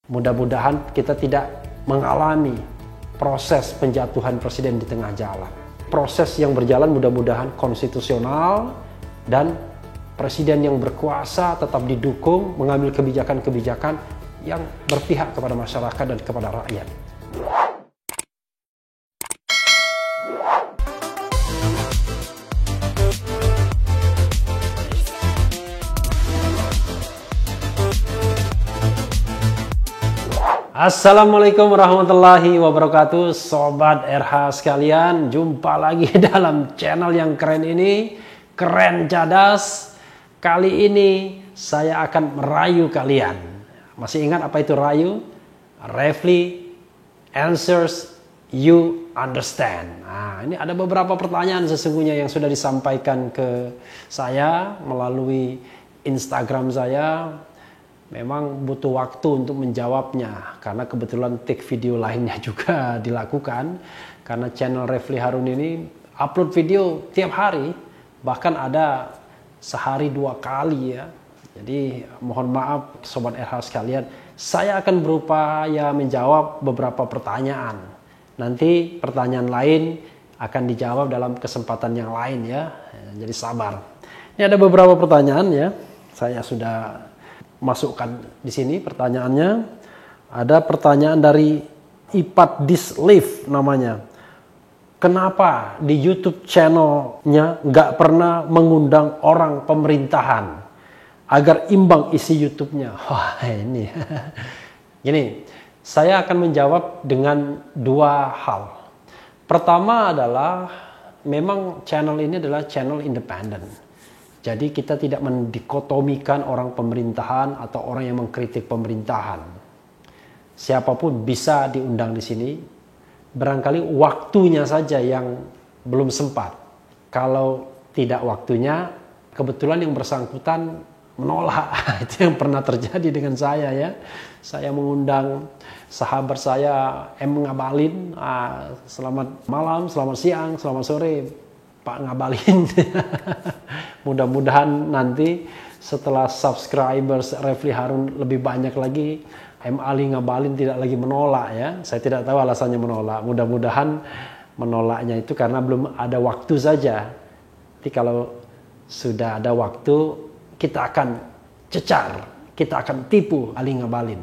Mudah-mudahan kita tidak mengalami proses penjatuhan presiden di tengah jalan. Proses yang berjalan mudah-mudahan konstitusional dan presiden yang berkuasa tetap didukung mengambil kebijakan-kebijakan yang berpihak kepada masyarakat dan kepada rakyat. Assalamualaikum warahmatullahi wabarakatuh, Sobat RH sekalian. Jumpa lagi dalam channel yang keren ini, Keren Cadas. Kali ini saya akan merayu kalian. Masih ingat apa itu rayu? Refli answers, you understand. Nah, ini ada beberapa pertanyaan sesungguhnya yang sudah disampaikan ke saya melalui Instagram saya. Memang butuh waktu untuk menjawabnya karena kebetulan take video lainnya juga dilakukan, karena channel Refli Harun ini upload video tiap hari, bahkan ada sehari 2 kali ya. Jadi mohon maaf Sobat RH sekalian, saya akan berupaya menjawab beberapa pertanyaan. Nanti pertanyaan lain akan dijawab dalam kesempatan yang lain ya. Jadi sabar. Ini ada beberapa pertanyaan ya. Saya sudah masukkan di sini pertanyaannya. Ada pertanyaan dari Ipat Dislive namanya. Kenapa di YouTube channelnya nggak pernah mengundang orang pemerintahan agar imbang isi YouTube-nya? Wah ini. Gini, saya akan menjawab dengan 2 hal. Pertama adalah memang channel ini adalah channel independen. Jadi kita tidak mendikotomikan orang pemerintahan atau orang yang mengkritik pemerintahan. Siapapun bisa diundang di sini. Barangkali waktunya saja yang belum sempat. Kalau tidak waktunya, kebetulan yang bersangkutan menolak. Itu yang pernah terjadi dengan saya ya. Saya mengundang sahabat saya M. Ngabalin. Selamat malam, selamat siang, selamat sore Pak Ngabalin. Mudah-mudahan nanti setelah subscribers Refli Harun lebih banyak lagi, M. Ali Ngabalin tidak lagi menolak ya. Saya tidak tahu alasannya menolak. Mudah-mudahan menolaknya itu karena belum ada waktu saja. Jadi kalau sudah ada waktu, kita akan cecar, kita akan tipu Ali Ngabalin.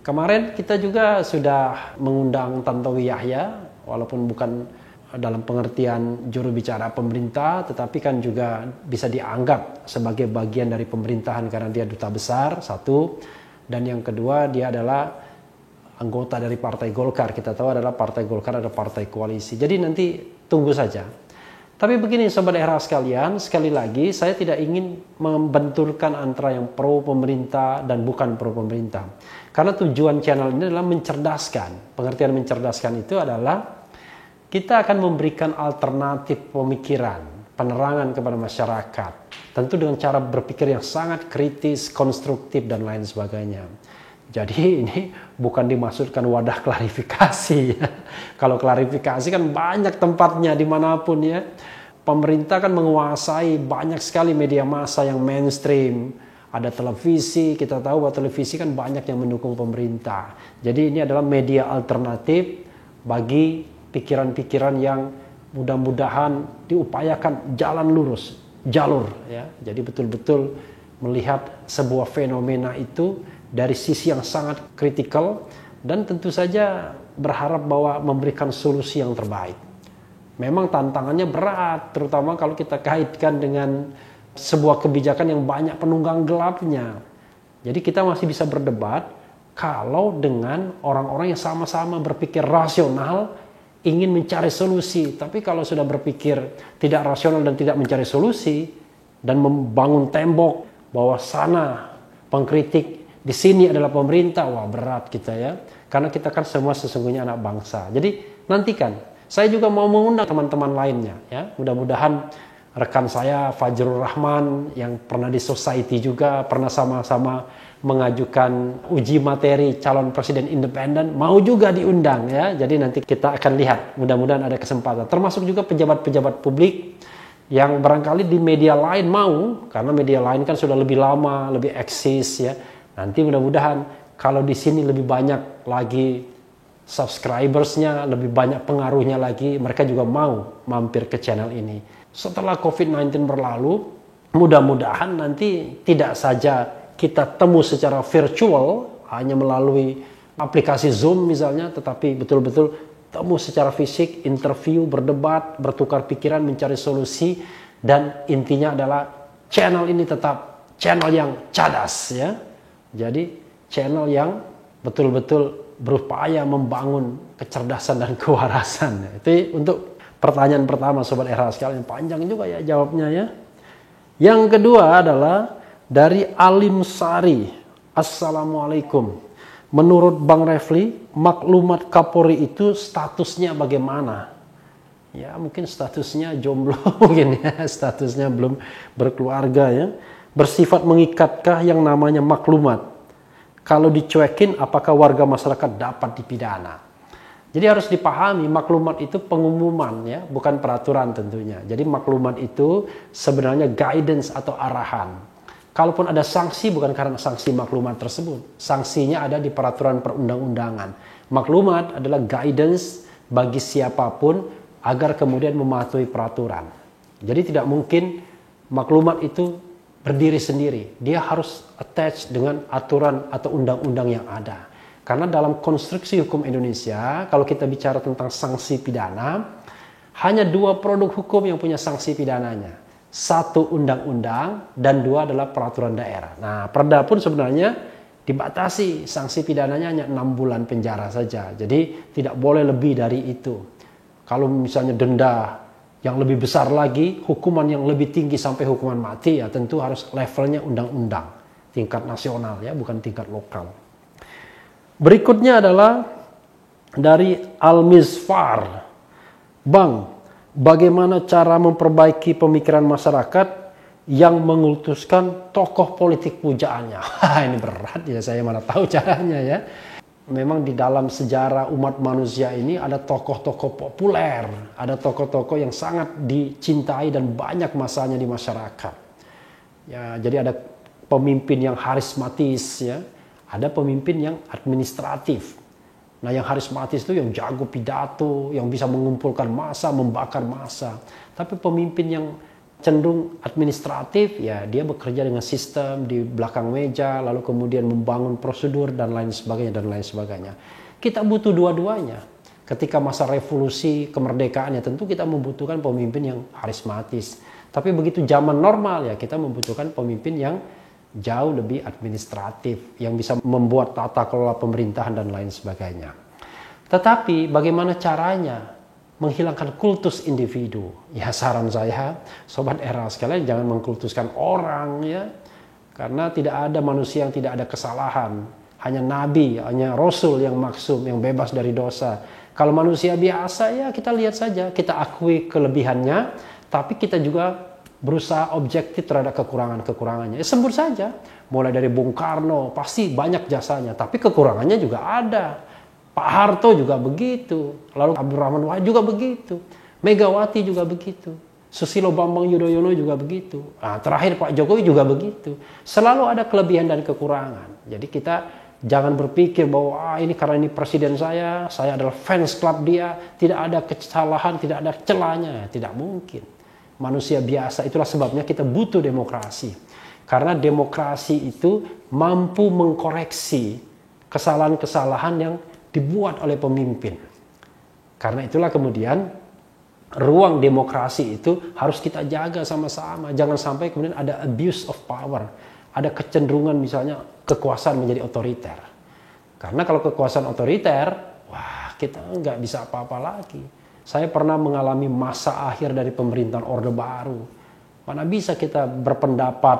Kemarin kita juga sudah mengundang Tantowi Yahya, walaupun bukan dalam pengertian juru bicara pemerintah, tetapi kan juga bisa dianggap sebagai bagian dari pemerintahan karena dia duta besar, satu. Dan yang kedua, dia adalah anggota dari Partai Golkar. Kita tahu adalah Partai Golkar ada partai koalisi. Jadi nanti tunggu saja. Tapi begini Sobat RH sekalian, sekali lagi saya tidak ingin membenturkan antara yang pro pemerintah dan bukan pro pemerintah. Karena tujuan channel ini adalah mencerdaskan. Pengertian mencerdaskan itu adalah kita akan memberikan alternatif pemikiran, penerangan kepada masyarakat. Tentu dengan cara berpikir yang sangat kritis, konstruktif, dan lain sebagainya. Jadi ini bukan dimaksudkan wadah klarifikasi. Ya. Kalau klarifikasi kan banyak tempatnya dimanapun ya. Pemerintah kan menguasai banyak sekali media massa yang mainstream. Ada televisi, kita tahu bahwa televisi kan banyak yang mendukung pemerintah. Jadi ini adalah media alternatif bagi pikiran-pikiran yang mudah-mudahan diupayakan jalan lurus, jalur ya. Jadi betul-betul melihat sebuah fenomena itu dari sisi yang sangat kritikal dan tentu saja berharap bahwa memberikan solusi yang terbaik. Memang tantangannya berat, terutama kalau kita kaitkan dengan sebuah kebijakan yang banyak penunggang gelapnya. Jadi kita masih bisa berdebat kalau dengan orang-orang yang sama-sama berpikir rasional, ingin mencari solusi, tapi kalau sudah berpikir tidak rasional dan tidak mencari solusi dan membangun tembok bahwa sana pengkritik, di sini adalah pemerintah, wah berat kita ya. Karena kita kan semua sesungguhnya anak bangsa. Jadi nantikan, saya juga mau mengundang teman-teman lainnya ya. Mudah-mudahan rekan saya Fajrul Rahman yang pernah di Society juga, pernah sama-sama mengajukan uji materi calon presiden independen, mau juga diundang ya. Jadi nanti kita akan lihat, mudah-mudahan ada kesempatan. Termasuk juga pejabat-pejabat publik yang barangkali di media lain mau, karena media lain kan sudah lebih lama, lebih eksis ya. Nanti mudah-mudahan Kalau di sini lebih banyak lagi subscribersnya, lebih banyak pengaruhnya lagi, mereka juga mau mampir ke channel ini. Setelah COVID-19 berlalu, mudah-mudahan nanti tidak saja kita temu secara virtual, hanya melalui aplikasi Zoom misalnya, tetapi betul-betul temu secara fisik, interview, berdebat, bertukar pikiran, mencari solusi, dan intinya adalah channel ini tetap channel yang cadas ya. Jadi channel yang betul-betul berupaya membangun kecerdasan dan kewarasan. Itu untuk pertanyaan pertama Sobat RH sekalian. Panjang juga ya jawabnya ya. Yang kedua adalah dari Alim Sari. Assalamualaikum. Menurut Bang Refli, maklumat Kapolri itu statusnya bagaimana? Ya mungkin statusnya jomblo mungkin ya. Statusnya belum berkeluarga ya. Bersifat mengikatkah yang namanya maklumat? Kalau dicuekin, apakah warga masyarakat dapat dipidana? Jadi harus dipahami maklumat itu pengumuman ya, bukan peraturan tentunya. Jadi maklumat itu sebenarnya guidance atau arahan. Kalaupun ada sanksi bukan karena sanksi maklumat tersebut. Sanksinya ada di peraturan perundang-undangan. Maklumat adalah guidance bagi siapapun agar kemudian mematuhi peraturan. Jadi tidak mungkin maklumat itu berdiri sendiri, dia harus attach dengan aturan atau undang-undang yang ada. Karena dalam konstruksi hukum Indonesia, kalau kita bicara tentang sanksi pidana, hanya dua produk hukum yang punya sanksi pidananya. Satu undang-undang dan dua adalah peraturan daerah. Nah, Perda pun sebenarnya dibatasi sanksi pidananya hanya 6 bulan penjara saja. Jadi tidak boleh lebih dari itu. Kalau misalnya denda yang lebih besar lagi, hukuman yang lebih tinggi sampai hukuman mati, ya tentu harus levelnya undang-undang, tingkat nasional ya, bukan tingkat lokal. Berikutnya adalah dari Al-Mizfar. Bang, bagaimana cara memperbaiki pemikiran masyarakat yang mengultuskan tokoh politik pujaannya? Ini berat ya, saya mana tahu caranya ya. Memang di dalam sejarah umat manusia ini ada tokoh-tokoh populer, ada tokoh-tokoh yang sangat dicintai dan banyak masanya di masyarakat. Ya, jadi ada pemimpin yang harismatis, ya, ada pemimpin yang administratif. Nah, yang harismatis itu yang jago pidato, yang bisa mengumpulkan massa, membakar massa. Tapi pemimpin yang cenderung administratif, ya dia bekerja dengan sistem di belakang meja, lalu kemudian membangun prosedur dan lain sebagainya dan lain sebagainya. Kita butuh dua-duanya. Ketika masa revolusi kemerdekaan ya tentu kita membutuhkan pemimpin yang harismatis. Tapi begitu zaman normal ya kita membutuhkan pemimpin yang jauh lebih administratif, yang bisa membuat tata kelola pemerintahan dan lain sebagainya. Tetapi bagaimana caranya menghilangkan kultus individu? Ya saran saya, Sobat Era sekalian, jangan mengkultuskan orang ya. Karena tidak ada manusia yang tidak ada kesalahan. Hanya nabi, hanya rasul yang maksum, yang bebas dari dosa. Kalau manusia biasa ya kita lihat saja, kita akui kelebihannya, tapi kita juga berusaha objektif terhadap kekurangan-kekurangannya. Ya sebut saja, mulai dari Bung Karno, pasti banyak jasanya, tapi kekurangannya juga ada. Pak Harto juga begitu, lalu Abdurrahman Wahid juga begitu, Megawati juga begitu, Susilo Bambang Yudhoyono juga begitu. Nah, terakhir Pak Jokowi juga begitu. Selalu ada kelebihan dan kekurangan. Jadi kita jangan berpikir bahwa ini karena ini presiden saya adalah fans club dia, tidak ada kesalahan, tidak ada celahnya. Tidak mungkin. Manusia biasa, itulah sebabnya kita butuh demokrasi. Karena demokrasi itu mampu mengkoreksi kesalahan-kesalahan yang dibuat oleh pemimpin. Karena itulah kemudian ruang demokrasi itu harus kita jaga sama-sama. Jangan sampai kemudian ada abuse of power. Ada kecenderungan misalnya kekuasaan menjadi otoriter. Karena kalau kekuasaan otoriter, wah kita nggak bisa apa-apa lagi. Saya pernah mengalami masa akhir dari pemerintahan Orde Baru. Mana bisa kita berpendapat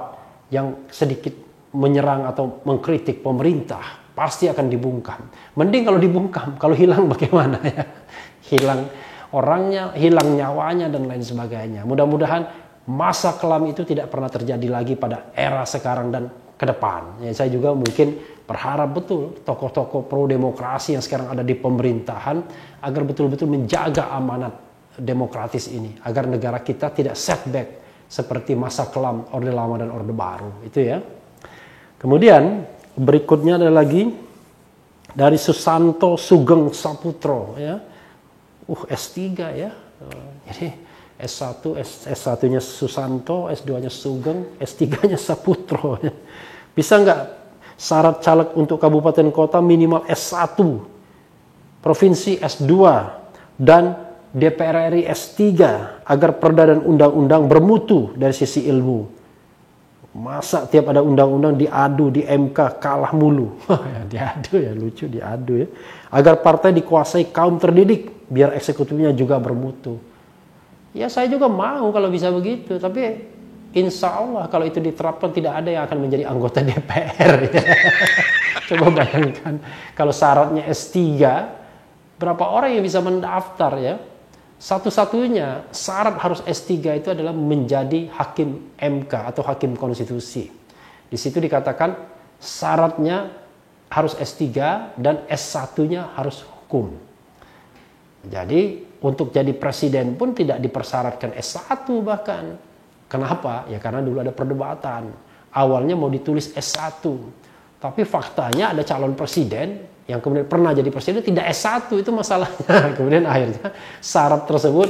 yang sedikit menyerang atau mengkritik pemerintah. Pasti akan dibungkam. Mending kalau dibungkam, kalau hilang bagaimana ya? Hilang orangnya, hilang nyawanya dan lain sebagainya. Mudah-mudahan masa kelam itu tidak pernah terjadi lagi pada era sekarang dan ke depan. Ya, saya juga mungkin berharap betul tokoh-tokoh pro demokrasi yang sekarang ada di pemerintahan agar betul-betul menjaga amanat demokratis ini, agar negara kita tidak setback seperti masa kelam Orde Lama dan Orde Baru. Itu ya. Kemudian berikutnya ada lagi Dari Susanto Sugeng Saputro, ya. S3 ya. Jadi S1, S1-nya Susanto, S2-nya Sugeng, S3-nya Saputro. Ya. Bisa nggak syarat caleg untuk kabupaten kota minimal S1, provinsi S2, dan DPR RI S3 agar perda dan undang-undang bermutu dari sisi ilmu. Masa tiap ada undang-undang diadu di MK kalah mulu. Diadu ya, lucu diadu ya. Agar partai dikuasai kaum terdidik, biar eksekutifnya juga bermutu. Ya saya juga mau kalau bisa begitu, tapi insya Allah kalau itu diterapkan tidak ada yang akan menjadi anggota DPR. Ya. Coba bayangkan kalau syaratnya S3, berapa orang yang bisa mendaftar ya? Satu-satunya syarat harus S3 itu adalah menjadi hakim MK atau hakim konstitusi. Di situ dikatakan syaratnya harus S3 dan S1-nya harus hukum. Jadi untuk jadi presiden pun tidak dipersyaratkan S1 bahkan. Kenapa? Ya karena dulu ada perdebatan. Awalnya mau ditulis S1. Tapi faktanya ada calon presiden yang kemudian pernah jadi presiden tidak S1, itu masalahnya. Kemudian akhirnya syarat tersebut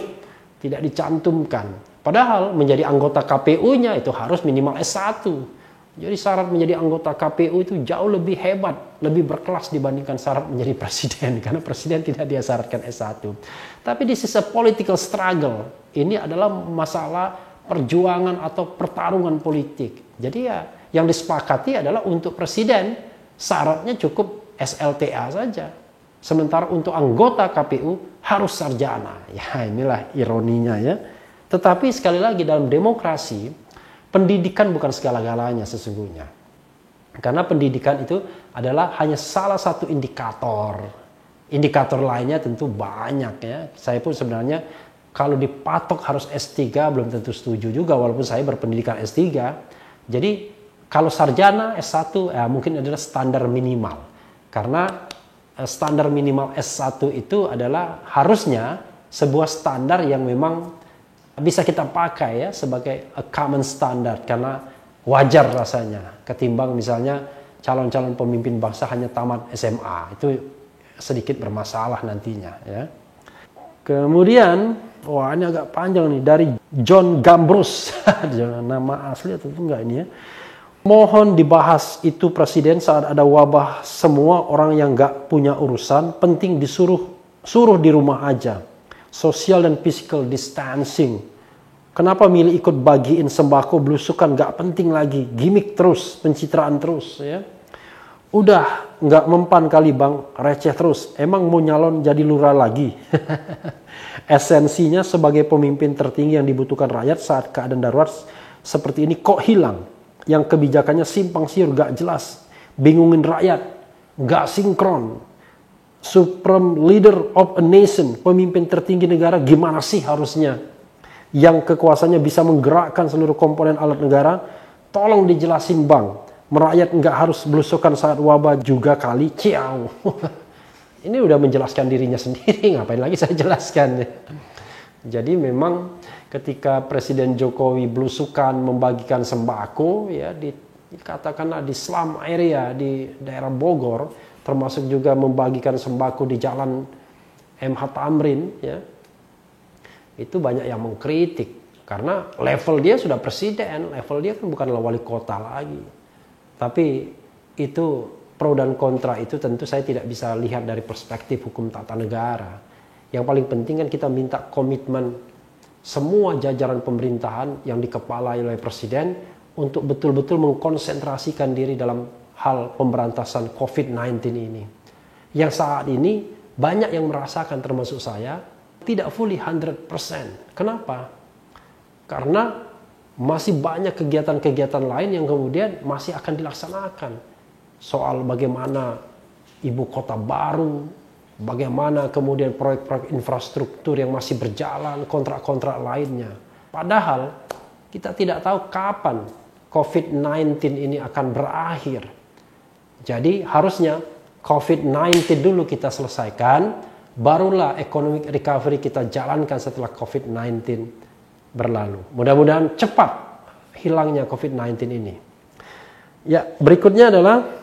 tidak dicantumkan. Padahal menjadi anggota KPU-nya itu harus minimal S1. Jadi syarat menjadi anggota KPU itu jauh lebih hebat, lebih berkelas dibandingkan syarat menjadi presiden. Karena presiden tidak disyaratkan S1. Tapi di sisi political struggle, ini adalah masalah perjuangan atau pertarungan politik. Jadi ya yang disepakati adalah untuk presiden syaratnya cukup SLTA saja. Sementara untuk anggota KPU harus sarjana. Ya inilah ironinya ya. Tetapi sekali lagi dalam demokrasi, pendidikan bukan segala-galanya sesungguhnya. Karena pendidikan itu adalah hanya salah satu indikator. Indikator lainnya tentu banyak ya. Saya pun sebenarnya kalau dipatok harus S3 belum tentu setuju juga walaupun saya berpendidikan S3. Jadi kalau sarjana S1 ya mungkin adalah standar minimal. Karena standar minimal S1 itu adalah harusnya sebuah standar yang memang bisa kita pakai ya sebagai a common standard karena wajar rasanya ketimbang misalnya calon-calon pemimpin bangsa hanya tamat SMA itu sedikit bermasalah nantinya ya. Kemudian wah ini agak panjang nih dari John Gambros nama asli atau enggak ini ya. Mohon dibahas itu presiden saat ada wabah semua orang yang nggak punya urusan penting suruh di rumah aja. Social dan physical distancing. Kenapa milih ikut bagiin sembako belusukan nggak penting lagi. Gimik terus, pencitraan terus ya. Udah nggak mempan kali bang, receh terus. Emang mau nyalon jadi lurah lagi. Esensinya sebagai pemimpin tertinggi yang dibutuhkan rakyat saat keadaan darurat seperti ini kok hilang. Yang kebijakannya simpang siur, gak jelas, bingungin rakyat, gak sinkron. Supreme leader of a nation, pemimpin tertinggi negara, gimana sih harusnya? Yang kekuasaannya bisa menggerakkan seluruh komponen alat negara, tolong dijelasin bang. Merakyat gak harus belusukan saat wabah juga kali, ciao. Ini udah menjelaskan dirinya sendiri, ngapain lagi saya jelaskan. Jadi memang ketika Presiden Jokowi belusukan membagikan sembako ya dikatakanlah di slum area di daerah Bogor termasuk juga membagikan sembako di jalan MH Tamrin ya. Itu banyak yang mengkritik karena level dia sudah presiden, level dia kan bukanlah wali kota lagi. Tapi itu pro dan kontra itu tentu saya tidak bisa lihat dari perspektif hukum tata negara. Yang paling penting kan kita minta komitmen semua jajaran pemerintahan yang dikepalai oleh presiden untuk betul-betul mengkonsentrasikan diri dalam hal pemberantasan COVID-19 ini. Yang saat ini banyak yang merasakan termasuk saya tidak fully 100%. Kenapa? Karena masih banyak kegiatan-kegiatan lain yang kemudian masih akan dilaksanakan. Soal bagaimana ibu kota baru, bagaimana kemudian proyek-proyek infrastruktur yang masih berjalan, kontrak-kontrak lainnya. Padahal kita tidak tahu kapan COVID-19 ini akan berakhir. Jadi harusnya COVID-19 dulu kita selesaikan, barulah economic recovery kita jalankan setelah COVID-19 berlalu. Mudah-mudahan cepat hilangnya COVID-19 ini. Ya, berikutnya adalah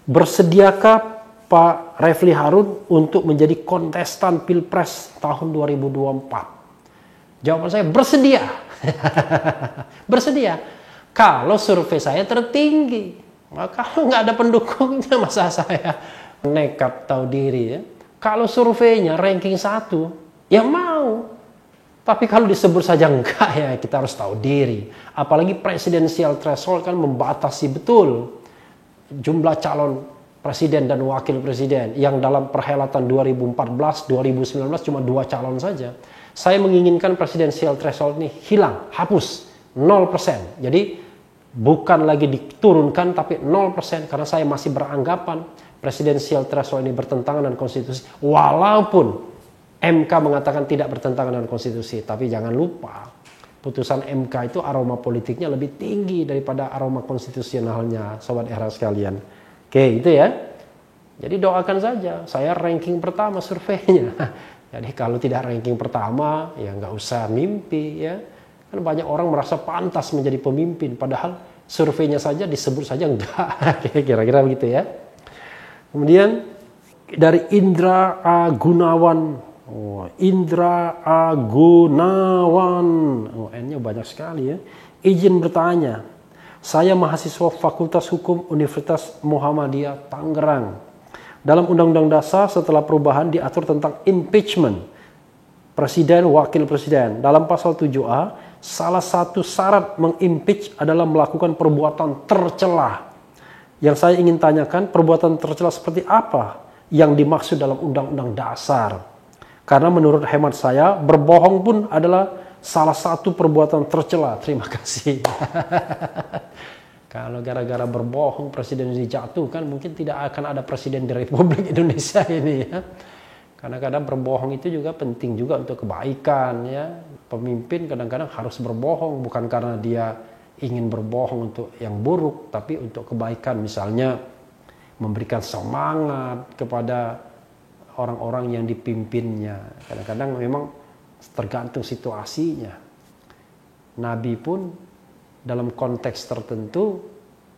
Bersediakah Pak Refli Harun untuk menjadi kontestan Pilpres tahun 2024? Jawaban saya bersedia. Bersedia. Kalau survei saya tertinggi. Maka kalau nggak ada pendukungnya, masa saya nekat tahu diri ya. Kalau surveinya ranking 1, ya mau. Tapi kalau disebut saja enggak, ya kita harus tahu diri. Apalagi presidensial threshold kan membatasi betul jumlah calon presiden dan wakil presiden. Yang dalam perhelatan 2014, 2019 cuma 2 calon saja. Saya menginginkan presidensial threshold ini hilang, hapus, 0%. Jadi bukan lagi diturunkan tapi 0%, karena saya masih beranggapan presidensial threshold ini bertentangan dengan konstitusi. Walaupun MK mengatakan tidak bertentangan dengan konstitusi, tapi jangan lupa putusan MK itu aroma politiknya lebih tinggi daripada aroma konstitusionalnya, sobat era sekalian. Oke, itu ya. Jadi doakan saja, saya ranking pertama surveinya. Jadi kalau tidak ranking pertama, ya nggak usah mimpi ya. Kan banyak orang merasa pantas menjadi pemimpin, padahal surveinya saja disebut saja enggak. Kira-kira begitu ya. Kemudian dari Indra A. Gunawan. Indra A. Gunawan. N-nya banyak sekali ya. Izin bertanya. Saya mahasiswa Fakultas Hukum Universitas Muhammadiyah Tangerang. Dalam Undang-Undang Dasar setelah perubahan diatur tentang impeachment presiden, wakil presiden. Dalam pasal 7A, salah satu syarat mengimpeach adalah melakukan perbuatan tercela. Yang saya ingin tanyakan, perbuatan tercela seperti apa yang dimaksud dalam Undang-Undang Dasar? Karena menurut hemat saya, berbohong pun adalah salah satu perbuatan tercela. Terima kasih. Kalau gara-gara berbohong presiden dijatuhkan, mungkin tidak akan ada presiden di Republik Indonesia ini ya. Karena kadang berbohong itu juga penting juga untuk kebaikan ya. Pemimpin kadang-kadang harus berbohong bukan karena dia ingin berbohong untuk yang buruk, tapi untuk kebaikan. Misalnya memberikan semangat kepada orang-orang yang dipimpinnya. Kadang-kadang memang tergantung situasinya. Nabi pun dalam konteks tertentu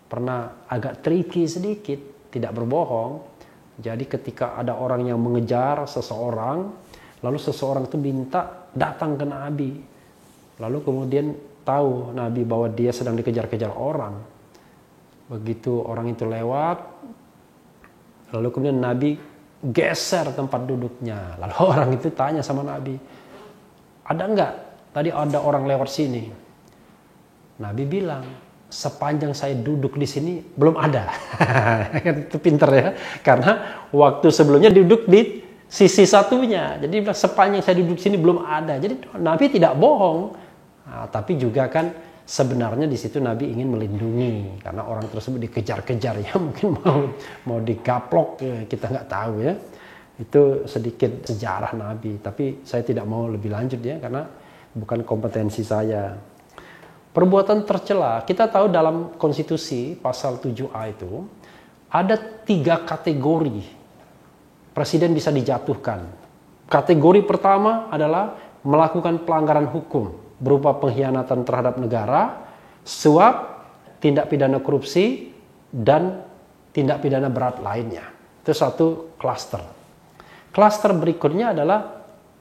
pernah agak tricky sedikit, tidak berbohong. Jadi ketika ada orang yang mengejar seseorang, lalu seseorang itu minta datang ke Nabi. Lalu kemudian tahu Nabi bahwa dia sedang dikejar-kejar orang. Begitu orang itu lewat, lalu kemudian Nabi geser tempat duduknya. Lalu orang itu tanya sama Nabi, ada enggak? Tadi ada orang lewat sini. Nabi bilang, sepanjang saya duduk di sini belum ada. Itu pinter ya. Karena waktu sebelumnya duduk di sisi satunya. Jadi sepanjang saya duduk di sini belum ada. Jadi Nabi tidak bohong. Nah, tapi juga kan sebenarnya di situ Nabi ingin melindungi. Karena orang tersebut dikejar-kejar ya. Mungkin mau digaplok ya, kita nggak tahu ya. Itu sedikit sejarah Nabi. Tapi saya tidak mau lebih lanjut ya. Karena bukan kompetensi saya. Perbuatan tercela, kita tahu dalam konstitusi pasal 7A itu ada 3 kategori presiden bisa dijatuhkan. Kategori pertama adalah melakukan pelanggaran hukum berupa pengkhianatan terhadap negara, suap, tindak pidana korupsi, dan tindak pidana berat lainnya. Itu satu klaster. Klaster berikutnya adalah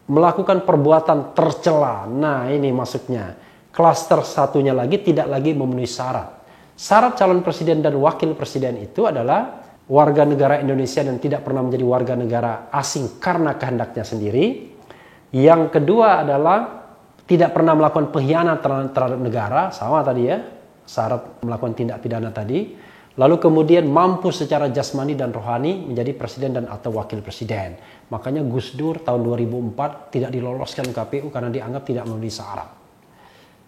melakukan perbuatan tercela. Nah ini maksudnya. Klaster satunya lagi tidak lagi memenuhi syarat. Syarat calon presiden dan wakil presiden itu adalah warga negara Indonesia dan tidak pernah menjadi warga negara asing karena kehendaknya sendiri. Yang kedua adalah tidak pernah melakukan pengkhianatan terhadap negara, sama tadi ya, syarat melakukan tindak pidana tadi. Lalu kemudian mampu secara jasmani dan rohani menjadi presiden dan atau wakil presiden. Makanya Gus Dur tahun 2004 tidak diloloskan KPU karena dianggap tidak memenuhi syarat.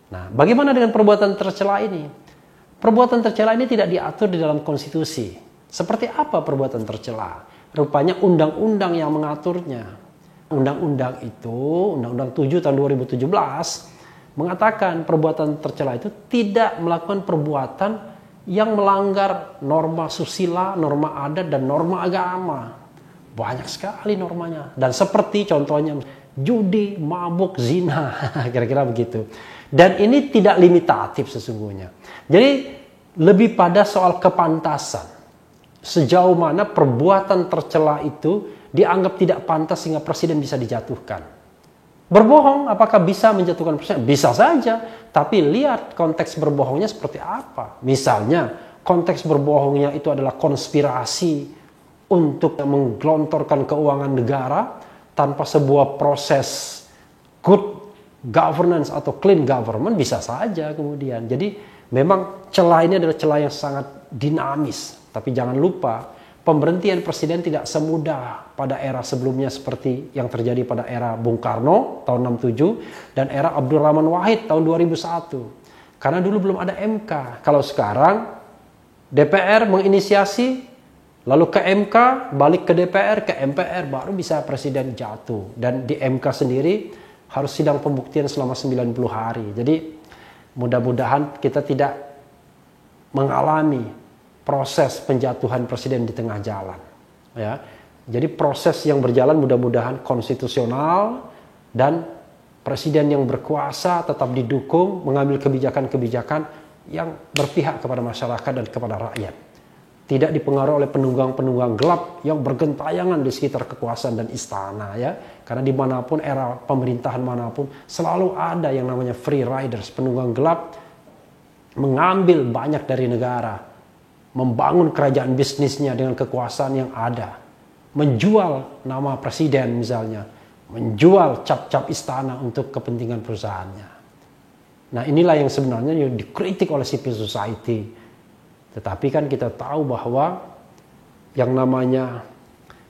Nah, bagaimana dengan perbuatan tercela ini? Perbuatan tercela ini tidak diatur di dalam konstitusi. Seperti apa perbuatan tercela? Rupanya undang-undang yang mengaturnya. Undang-undang itu, Undang-Undang 7 tahun 2017, mengatakan perbuatan tercela itu tidak melakukan perbuatan yang melanggar norma susila, norma adat, dan norma agama. Banyak sekali normanya. Dan seperti contohnya judi, mabuk, zina, kira-kira begitu. Dan ini tidak limitatif sesungguhnya. Jadi lebih pada soal kepantasan. sejauh mana perbuatan tercela itu dianggap tidak pantas sehingga presiden bisa dijatuhkan. Berbohong apakah bisa menjatuhkan presiden? Bisa saja, tapi lihat konteks berbohongnya seperti apa. Misalnya, konteks berbohongnya itu adalah konspirasi untuk menggelontorkan keuangan negara tanpa sebuah proses good governance atau clean government, bisa saja kemudian. Jadi memang celah ini adalah celah yang sangat dinamis. Tapi jangan lupa, pemberhentian presiden tidak semudah pada era sebelumnya seperti yang terjadi pada era Bung Karno tahun 67 dan era Abdurrahman Wahid tahun 2001. Karena dulu belum ada MK. Kalau sekarang DPR menginisiasi, lalu ke MK, balik ke DPR, ke MPR, baru bisa presiden jatuh. Dan di MK sendiri harus sidang pembuktian selama 90 hari. Jadi mudah-mudahan kita tidak mengalami proses penjatuhan presiden di tengah jalan. Ya. Jadi proses yang berjalan mudah-mudahan konstitusional dan presiden yang berkuasa tetap didukung mengambil kebijakan-kebijakan yang berpihak kepada masyarakat dan kepada rakyat. Tidak dipengaruhi oleh penunggang-penunggang gelap yang bergentayangan di sekitar kekuasaan dan istana, ya. Karena dimanapun era pemerintahan manapun selalu ada yang namanya free riders, penunggang gelap mengambil banyak dari negara, membangun kerajaan bisnisnya dengan kekuasaan yang ada, menjual nama presiden misalnya, menjual cap-cap istana untuk kepentingan perusahaannya. Nah, inilah yang sebenarnya yang dikritik oleh civil society. Tetapi kan kita tahu bahwa yang namanya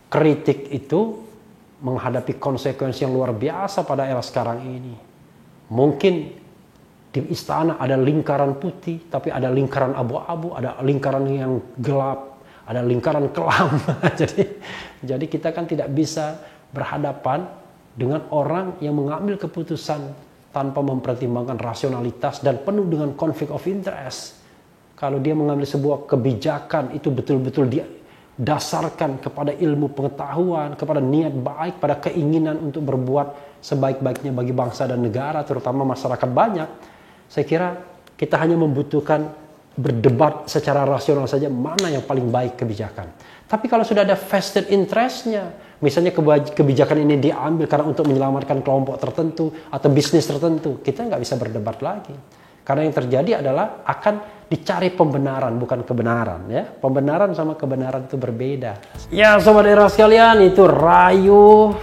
kritik itu menghadapi konsekuensi yang luar biasa pada era sekarang ini. Mungkin di istana ada lingkaran putih, tapi ada lingkaran abu-abu, ada lingkaran yang gelap, ada lingkaran kelam. Jadi kita kan tidak bisa berhadapan dengan orang yang mengambil keputusan tanpa mempertimbangkan rasionalitas dan penuh dengan konflik of interest. Kalau dia mengambil sebuah kebijakan itu betul-betul dia dasarkan kepada ilmu pengetahuan, kepada niat baik, pada keinginan untuk berbuat sebaik-baiknya bagi bangsa dan negara, terutama masyarakat banyak. Saya kira kita hanya membutuhkan berdebat secara rasional saja mana yang paling baik kebijakan. Tapi kalau sudah ada vested interest-nya, misalnya kebijakan ini diambil karena untuk menyelamatkan kelompok tertentu atau bisnis tertentu, kita nggak bisa berdebat lagi. Karena yang terjadi adalah akan dicari pembenaran, bukan kebenaran. Ya, pembenaran sama kebenaran itu berbeda. Ya, sobat era sekalian, itu Rayu.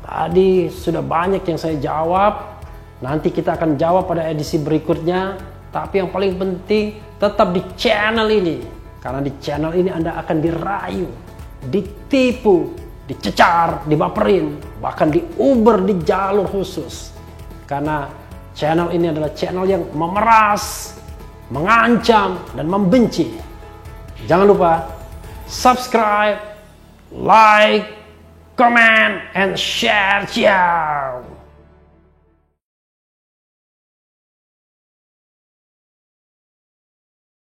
Tadi sudah banyak yang saya jawab. Nanti kita akan jawab pada edisi berikutnya. Tapi yang paling penting tetap di channel ini. Karena di channel ini Anda akan dirayu, ditipu, dicecar, dibaperin, bahkan diuber di jalur khusus. Karena channel ini adalah channel yang memeras, mengancam, dan membenci. Jangan lupa subscribe, like, comment, and share. Ciao.